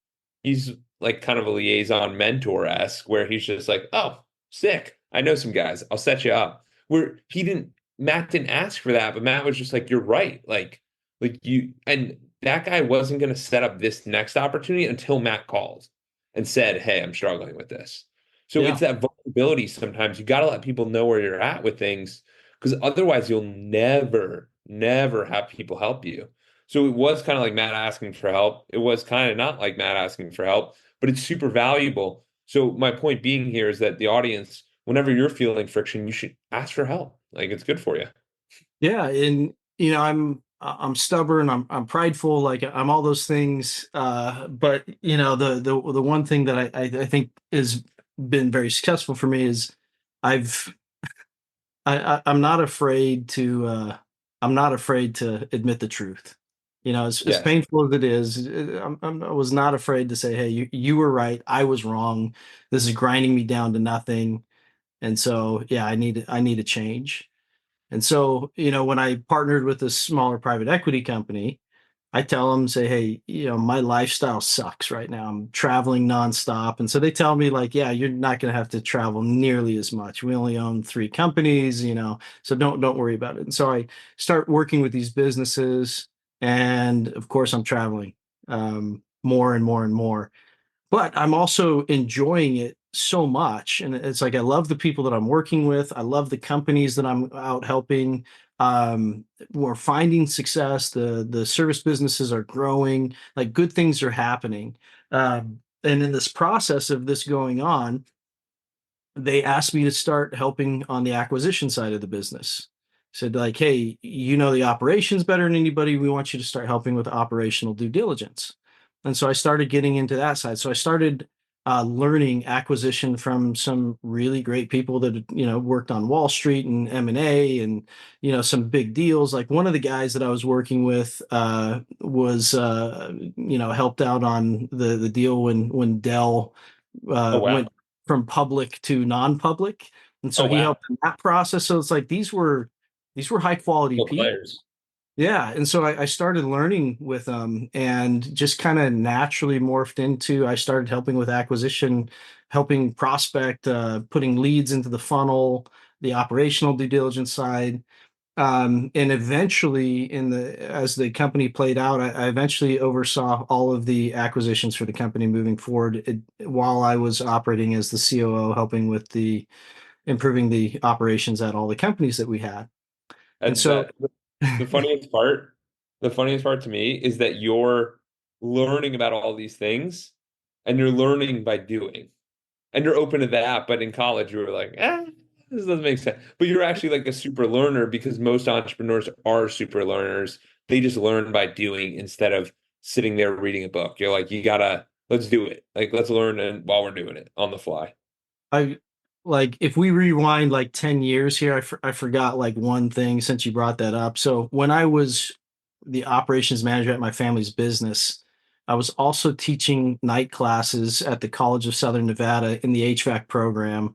he's like kind of a liaison mentor-esque where he's just like, oh, sick. I know some guys. I'll set you up. Where he didn't Matt didn't ask for that, but Matt was just like, "You're right." Like you, and that guy wasn't going to set up this next opportunity until Matt called and said, "Hey, I'm struggling with this." So yeah, it's that vulnerability. Sometimes you got to let people know where you're at with things, because otherwise you'll never have people help you. So it was kind of like Matt asking for help. It was kind of not like Matt asking for help, but it's super valuable. So my point being here is that the audience, whenever you're feeling friction, you should ask for help. Like it's good for you. yeah. And I'm stubborn. I'm prideful. Like I'm all those things. But the one thing that I think has been very successful for me is I've I'm not afraid to I'm not afraid to admit the truth. As Yes. painful as it is, I was not afraid to say, "Hey, you were right. I was wrong. This is grinding me down to nothing." And so, yeah, I need a change. And so, when I partnered with a smaller private equity company, I tell them, say, hey, my lifestyle sucks right now. I'm traveling nonstop. And so they tell me, like, yeah, you're not going to have to travel nearly as much. We only own three companies, so don't worry about it. And so I start working with these businesses. And of course, I'm traveling more and more and more, but I'm also enjoying it so much. And it's like I love the people that I'm working with. I love the companies that I'm out helping. We're finding success. The service businesses are growing. Like good things are happening. And in this process of this going on, they asked me to start helping on the acquisition side of the business. Said like, hey, the operations better than anybody. We want you to start helping with operational due diligence. And so I started getting into that side. So I started learning acquisition from some really great people that worked on Wall Street and M&A and some big deals. Like one of the guys that I was working with was helped out on the deal when Dell Oh wow. went from public to non-public, and so Oh he wow. helped in that process. So it's like these were high quality Well, people. players. Yeah, and so I started learning with them, and just kind of naturally morphed into. I started helping with acquisition, helping prospect, putting leads into the funnel, the operational due diligence side, and eventually as the company played out, I eventually oversaw all of the acquisitions for the company moving forward while I was operating as the COO, helping with the improving the operations at all the companies that we had. And And so, that the the funniest part to me is that you're learning about all these things and you're learning by doing. And you're open to that, but in college you were like, this doesn't make sense. But you're actually like a super learner because most entrepreneurs are super learners. They just learn by doing instead of sitting there reading a book. You're like, you gotta let's do it. Like let's learn and while we're doing it on the fly. I like if we rewind like 10 years here, I forgot like one thing since you brought that up. So when I was the operations manager at my family's business, I was also teaching night classes at the College of Southern Nevada in the HVAC program.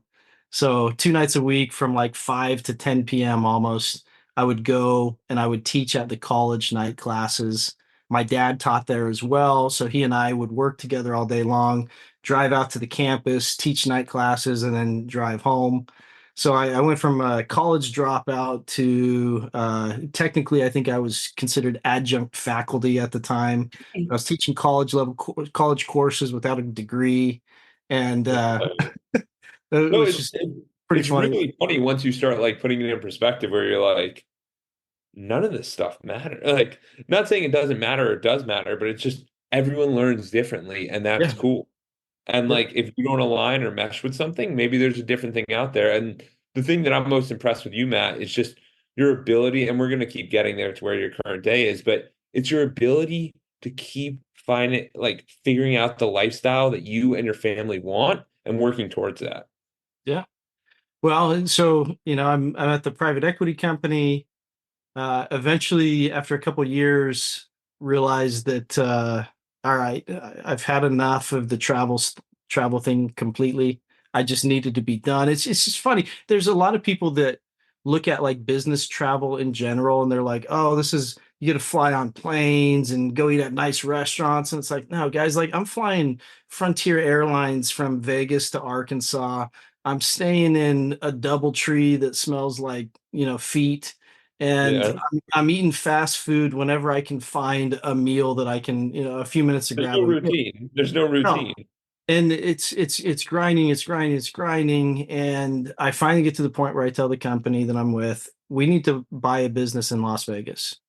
So 2 nights a week from like 5 to 10 p.m. almost, I would go and I would teach at the college night classes. My dad taught there as well. So he and I would work together all day long, drive out to the campus, teach night classes, and then drive home. So I went from a college dropout to technically, I think I was considered adjunct faculty at the time. I was teaching college courses without a degree, and it No, was just pretty it's funny. really funny once you start like putting it in perspective where you're like, none of this stuff matters. Like, not saying it doesn't matter or it does matter, but it's just everyone learns differently, and that's Yeah, cool. And yeah, like, if you don't align or mesh with something, maybe there's a different thing out there. And the thing that I'm most impressed with you, Matt, is just your ability, and we're going to keep getting there to where your current day is, but it's your ability to keep finding, like, figuring out the lifestyle that you and your family want and working towards that. yeah. Well, and so I'm at the private equity company. Eventually, after a couple years, realized that all right, I've had enough of the travel thing completely. I just needed to be done. It's just funny. There's a lot of people that look at like business travel in general, and they're like, "Oh, this is you get to fly on planes and go eat at nice restaurants." And it's like, no, guys, like I'm flying Frontier Airlines from Vegas to Arkansas. I'm staying in a double tree that smells like, feet, and Yeah. I'm eating fast food whenever I can find a meal that I can, a few minutes to There's grab no a meal. routine. There's no No. routine. And it's grinding, it's grinding. And I finally get to the point where I tell the company that I'm with, we need to buy a business in Las Vegas,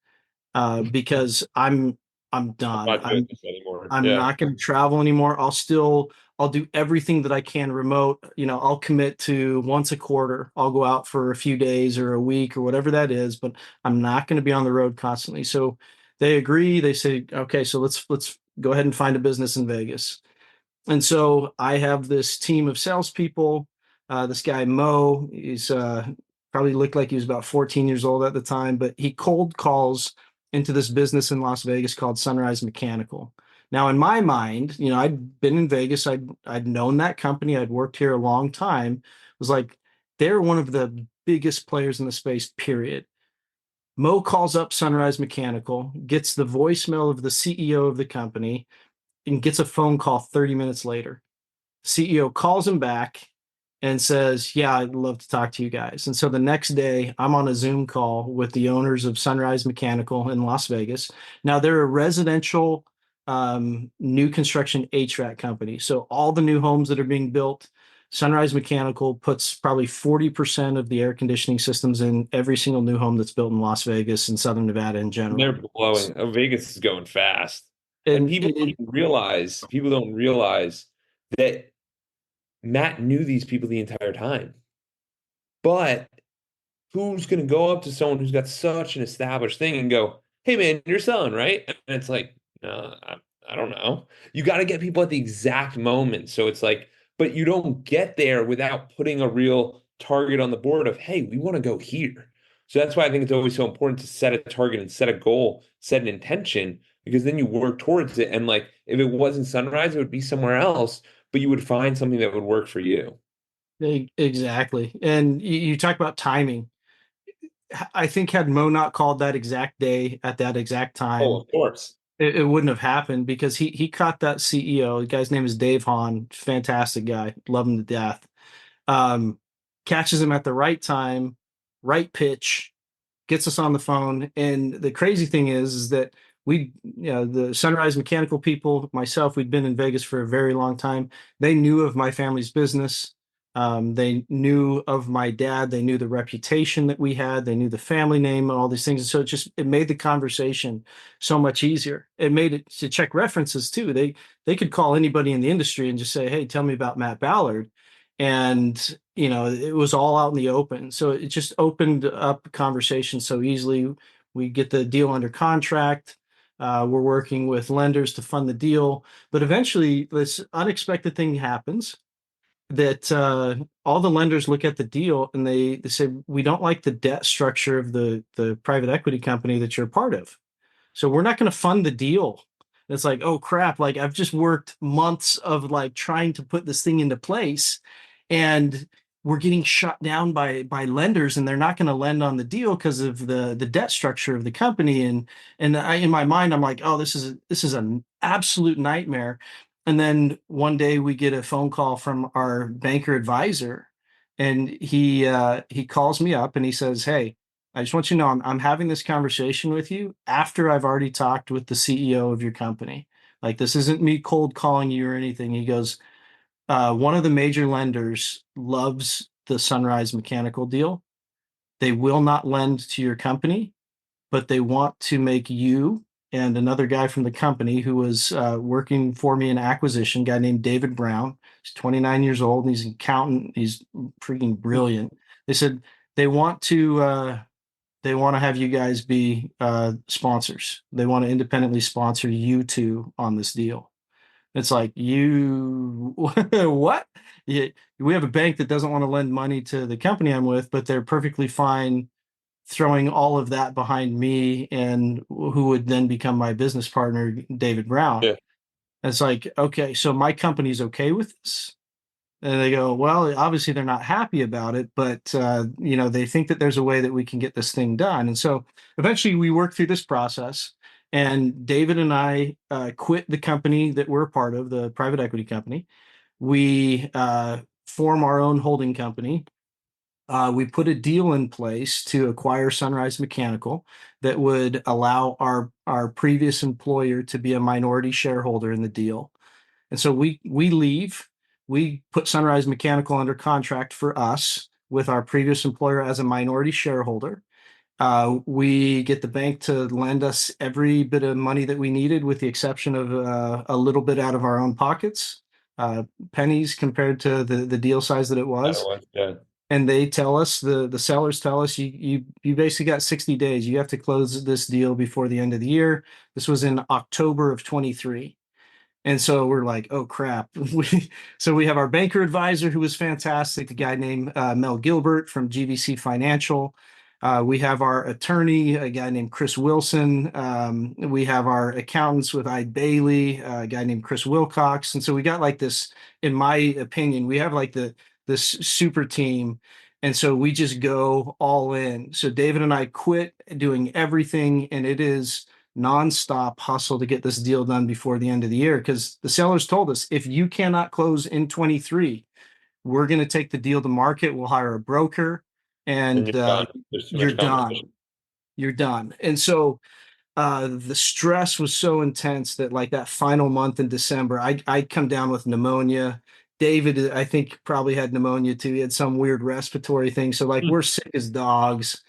because I'm I'm done. not doing this anymore. I'm Yeah. not going to travel anymore. I'll do everything that I can remote. I'll commit to once a quarter. I'll go out for a few days or a week or whatever that is, but I'm not going to be on the road constantly. So they agree. They say, okay, so let's go ahead and find a business in Vegas. And so I have this team of salespeople. This guy Mo, he's probably looked like he was about 14 years old at the time, but he cold calls into this business in Las Vegas called Sunrise Mechanical. Now, in my mind, I'd been in Vegas, I'd known that company, I'd worked here a long time. It was like they're one of the biggest players in the space, period. Mo calls up Sunrise Mechanical, gets the voicemail of the CEO of the company, and gets a phone call 30 minutes later. CEO calls him back and says, "Yeah, I'd love to talk to you guys." And so the next day, I'm on a Zoom call with the owners of Sunrise Mechanical in Las Vegas. Now, they're a residential new construction HVAC company. So all the new homes that are being built, Sunrise Mechanical puts probably 40% of the air conditioning systems in every single new home that's built in Las Vegas and Southern Nevada in They're general. blowing. Oh, Vegas is going fast. And And it, people don't realize that Matt knew these people the entire time. But who's going to go up to someone who's got such an established thing and go, "Hey man, you're selling, right?" And it's like, I don't know. You got to get people at the exact moment. So it's like, but you don't get there without putting a real target on the board of, "Hey, we want to go here." So that's why I think it's always so important to set a target and set a goal, set an intention, because then you work towards it. And like, if it wasn't Sunrise, it would be somewhere else, but you would find something that would work for you. exactly. And you talk about timing. I think had Mo not called that exact day at that exact Oh, time, of course. it wouldn't have happened because he caught that CEO. The guy's name is Dave Hahn, fantastic guy, love him to death. Um, Catches him at the right time, right pitch, gets us on the phone. And the crazy thing is that the Sunrise Mechanical people, myself, we'd been in Vegas for a very long time. They knew of my family's business. They knew of my dad. They knew the reputation that we had. They knew the family name and all these things. And so it made the conversation so much easier. It made it to check references too. They could call anybody in the industry and just say, "Hey, tell me about Matt Ballard." And it was all out in the open, so it just opened up conversation so easily. We get the deal under contract. We're working with lenders to fund the deal, but eventually this unexpected thing happens that all the lenders look at the deal and they say, "We don't like the debt structure of the private equity company that you're a part of, so we're not going to fund the deal." And it's like, oh crap, like I've just worked months of like trying to put this thing into place, and we're getting shut down by lenders, and they're not going to lend on the deal because of the debt structure of the company. And in my mind, I'm like, oh, this is an absolute nightmare. And then one day we get a phone call from our banker advisor, And he calls me up and he says, "Hey, I just want you to know I'm having this conversation with you after I've already talked with the CEO of your company. Like this isn't me cold calling you or anything." He goes, "One of the major lenders loves the Sunrise Mechanical deal. They will not lend to your company, but they want to make you and another guy from the company who was working for me in acquisition, a guy named David Brown. He's 29 years old and he's an accountant. He's freaking brilliant. They said they want to have you guys be sponsors. They want to independently sponsor you two on this deal." It's like you what? Yeah, we have a bank that doesn't want to lend money to the company I'm with, but they're perfectly fine throwing all of that behind me and who would then become my business partner, David Brown. Yeah. It's like, okay, so my company's okay with this. And they go, well, obviously they're not happy about it, but they think that there's a way that we can get this thing done. And so eventually we worked through this process, and David and I quit the company that we're a part of, the private equity company. We form our own holding company. We put a deal in place to acquire Sunrise Mechanical that would allow our previous employer to be a minority shareholder in the deal. And so we leave. We put Sunrise Mechanical under contract for us with our previous employer as a minority shareholder. We get the bank to lend us every bit of money that we needed, with the exception of a little bit out of our own pockets, pennies compared to the deal size that it I don't was. want that. And they tell us, the sellers tell us, you basically got 60 days. You have to close this deal before the end of the year. This was in October of 23. And so we're like, oh crap. So we have our banker advisor who was fantastic, a guy named Mel Gilbert from GVC Financial. We have our attorney, a guy named Chris Wilson. We have our accountants with Ide Bailey, a guy named Chris Wilcox. And so we got like this, in my opinion, we have like this super team. And so we just go all in. So David and I quit doing everything, and it is nonstop hustle to get this deal done before the end of the year, because the sellers told us, if you cannot close in 23, we're going to take the deal to market. We'll hire a broker, And and you're done. There's too you're much done. competition. You're done. And so the stress was so intense that like that final month in December, I'd come down with pneumonia. David, I think, probably had pneumonia too. He had some weird respiratory thing. So like we're sick as dogs.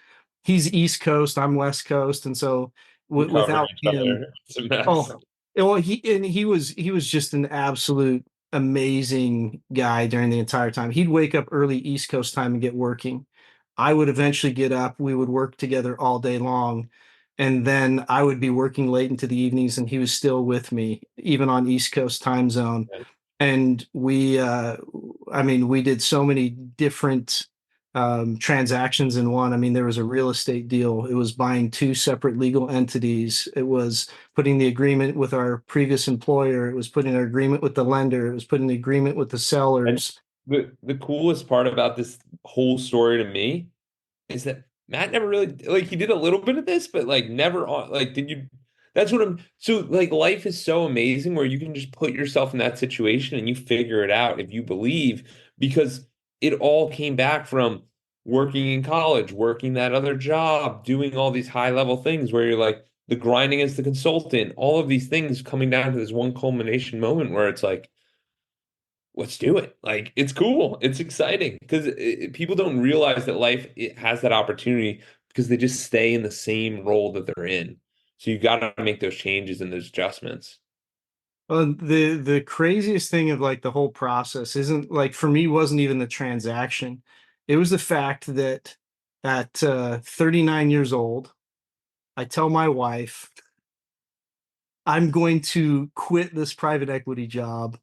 He's East Coast, I'm West Coast, and so We cover without each him, other. It's a mess. oh, well, he was just an absolute amazing guy during the entire time. He'd wake up early East Coast time and get working. I would eventually get up. We would work together all day long. And then I would be working late into the evenings, and he was still with me, even on East Coast time zone. And I mean, we did so many different transactions in one. I mean, there was a real estate deal. It was buying two separate legal entities. It was putting the agreement with our previous employer. It was putting an agreement with the lender. It was putting the agreement with the And sellers. the coolest part about this whole story to me is that Matt never really, like, he did a little bit of this, but like never on, like, did you, that's what I'm, so like life is so amazing where you can just put yourself in that situation and you figure it out if you believe, because it all came back from working in college, working that other job, doing all these high level things where you're like the grinding as the consultant, all of these things coming down to this one culmination moment where it's like, let's do it. Like it's cool. It's exciting because people don't realize that life it has that opportunity because they just stay in the same role that they're in. So you got to make those changes and those adjustments. The craziest thing of like the whole process isn't like, for me, wasn't even the transaction. It was the fact that at 39 years old, I tell my wife, I'm going to quit this private equity job.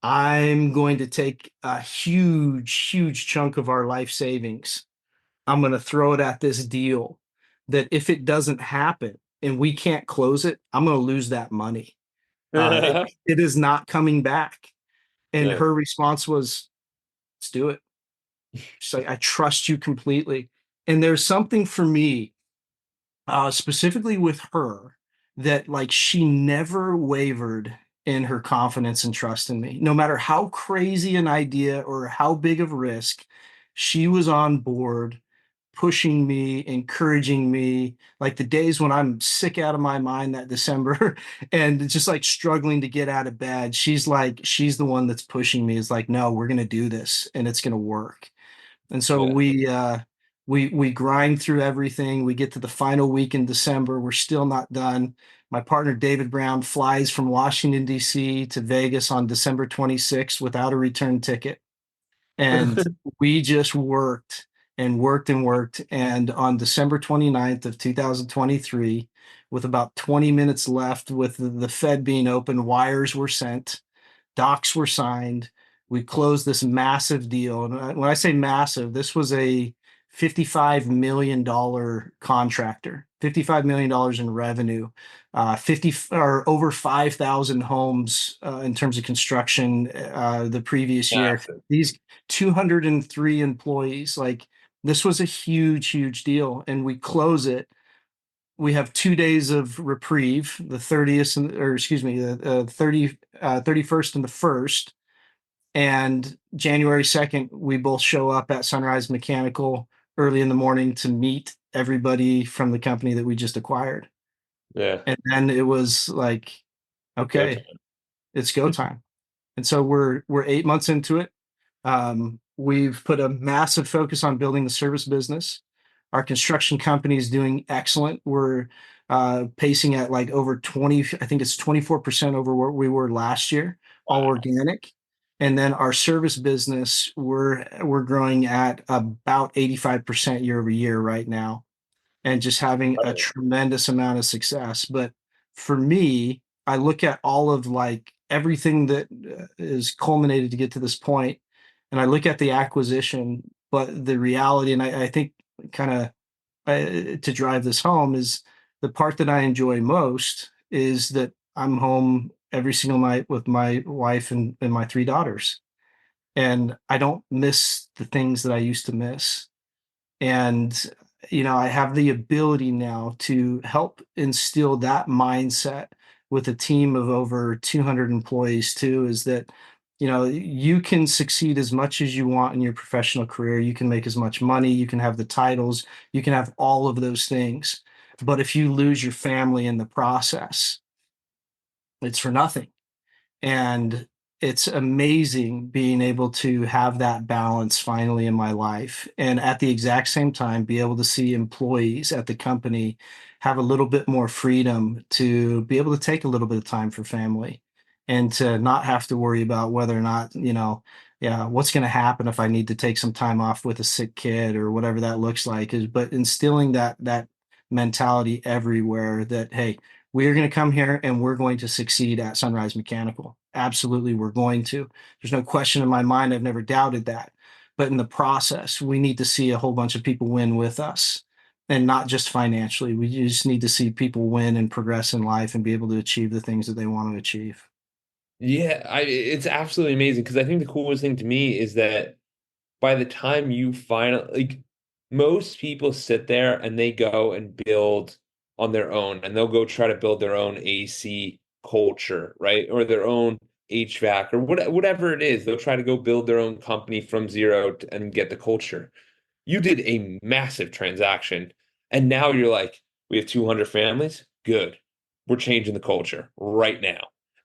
I'm going to take a huge chunk of our life savings. I'm going to throw it at this deal that if it doesn't happen and we can't close it, I'm going to lose that money. It is not coming back. And Yeah. her response was, let's do it. She's like, I trust you completely. And there's something for me, specifically with her, that like she never wavered in her confidence and trust in me, no matter how crazy an idea or how big of risk. she was on board, pushing me, encouraging me. Like the days when I'm sick out of my mind that December and just like struggling to get out of bed, she's the one that's pushing me. Is like, no, we're gonna do this and it's gonna work. And so Yeah. we grind through everything. We get to the final week in December. We're still not done. My partner David Brown flies from Washington, D.C. to Vegas on December 26th without a return ticket. And we just worked and worked and worked. And on December 29th of 2023, with about 20 minutes left, with the Fed being open, wires were sent, docs were signed. We closed this massive deal. And when I say massive, this was a $55 million contractor, $55 million in revenue, 50 or over 5,000 homes in terms of construction the previous year. Massive. These 203 employees, like this was a huge, huge deal. And we close it. We have 2 days of reprieve, the 30th, or excuse me, the 31st and the 1st. And January 2nd, we both show up at Sunrise Mechanical early in the morning to meet everybody from the company that we just acquired. Yeah. And then it was like, Go okay, time. it's go time. And so we're 8 months into it. We've put a massive focus on building the service business. Our construction company is doing excellent. We're pacing at like over 20, I think it's 24% over where we were last year, all Wow. organic. And then our service business, we're growing at about 85% year over year right now and just having a tremendous amount of success. But for me, I look at all of like everything that is culminated to get to this point, and I look at the acquisition, but the reality, and I think kind of to drive this home is the part that I enjoy most is that I'm home every single night with my wife and my three daughters. And I don't miss the things that I used to miss. And I have the ability now to help instill that mindset with a team of over 200 employees too, is that you can succeed as much as you want in your professional career. You can make as much money, you can have the titles, you can have all of those things, but if you lose your family in the process, it's for nothing. And it's amazing being able to have that balance finally in my life. And at the exact same time, be able to see employees at the company have a little bit more freedom to be able to take a little bit of time for family and to not have to worry about whether or not, yeah, what's going to happen if I need to take some time off with a sick kid or whatever that looks like is, but instilling that mentality everywhere that, hey, we're going to come here and we're going to succeed at Sunrise Mechanical. Absolutely, we're going to. There's no question in my mind. I've never doubted that. But in the process, we need to see a whole bunch of people win with us and not just financially. We just need to see people win and progress in life and be able to achieve the things that they want to achieve. Yeah, it's absolutely amazing because I think the coolest thing to me is that by the time you finally like most people sit there and they go and build on their own and they'll go try to build their own AC culture, right? Or their own HVAC or whatever it is. They'll try to go build their own company from zero and get the culture. You did a massive transaction and now you're like, we have 200 families. Good. We're changing the culture right now.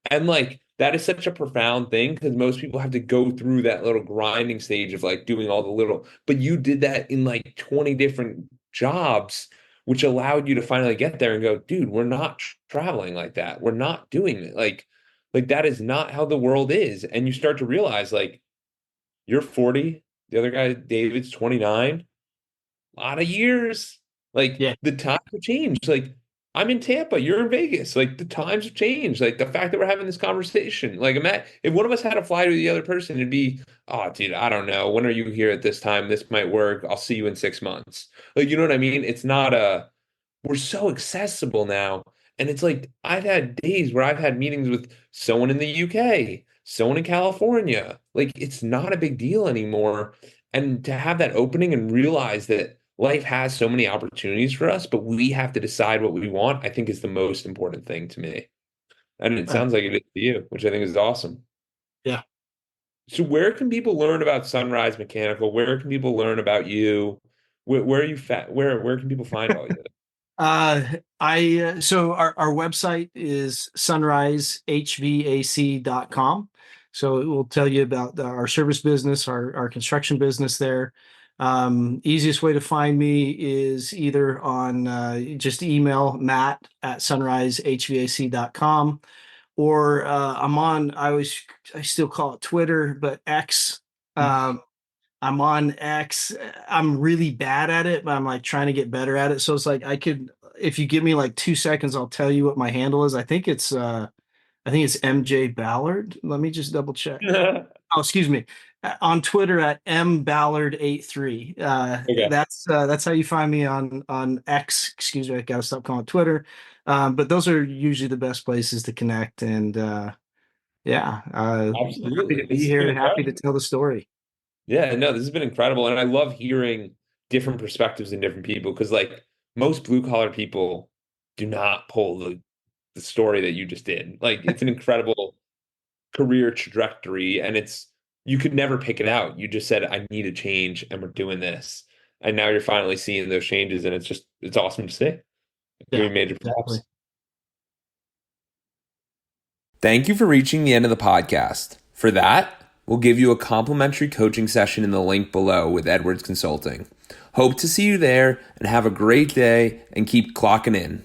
And like that is such a profound thing because most people have to go through that little grinding stage of like doing all the little, but you did that in like 20 different jobs, which allowed you to finally get there and go, dude, we're not traveling like that. We're not doing it. Like that is not how the world is. And you start to realize like you're 40, the other guy, David's 29, a lot of years. Like Yeah. the times have changed. Like I'm in Tampa, you're in Vegas. Like the times have changed. Like the fact that we're having this conversation. Like if one of us had to fly to the other person, it'd be, oh, dude, I don't know. When are you here at this time? This might work. I'll see you in 6 months. Like, you know what I mean? It's not we're so accessible now. And it's like I've had days where I've had meetings with someone in the UK, someone in California. Like it's not a big deal anymore. And to have that opening and realize that life has so many opportunities for us, but we have to decide what we want, I think is the most important thing to me. And it Uh, sounds like it is to you, which I think is awesome. yeah. So where can people learn about Sunrise Mechanical? Where can people learn about you? Where are you where can people find all you? Uh, so our website is sunrisehvac.com. So it will tell you about our service business, our construction business there. Easiest way to find me is either on just email Matt at sunrisehvac.com, or I still call it Twitter, but X. Um, I'm on X. I'm really bad at it, but I'm like trying to get better at it. So it's like if you give me like 2 seconds, I'll tell you what my handle is. I think it's MJ Ballard. Let me just double check. Oh, excuse me. On Twitter at mballard83. Okay. That's how you find me on X. Excuse me, I gotta stop calling it Twitter. But those are usually the best places to connect. And yeah, happy to Absolutely. This be has been here. Happy to incredible. tell the story. Yeah, no, this has been incredible. And I love hearing different perspectives and different people because like most blue collar people do not pull the story that you just did. Like it's an incredible career trajectory and it's you could never pick it out. You just said, I need a change and we're doing this. And now you're finally seeing those changes and it's awesome to see. Give Yeah, you major exactly. props. Thank you for reaching the end of the podcast. For that, we'll give you a complimentary coaching session in the link below with Edwards Consulting. Hope to see you there and have a great day and keep clocking in.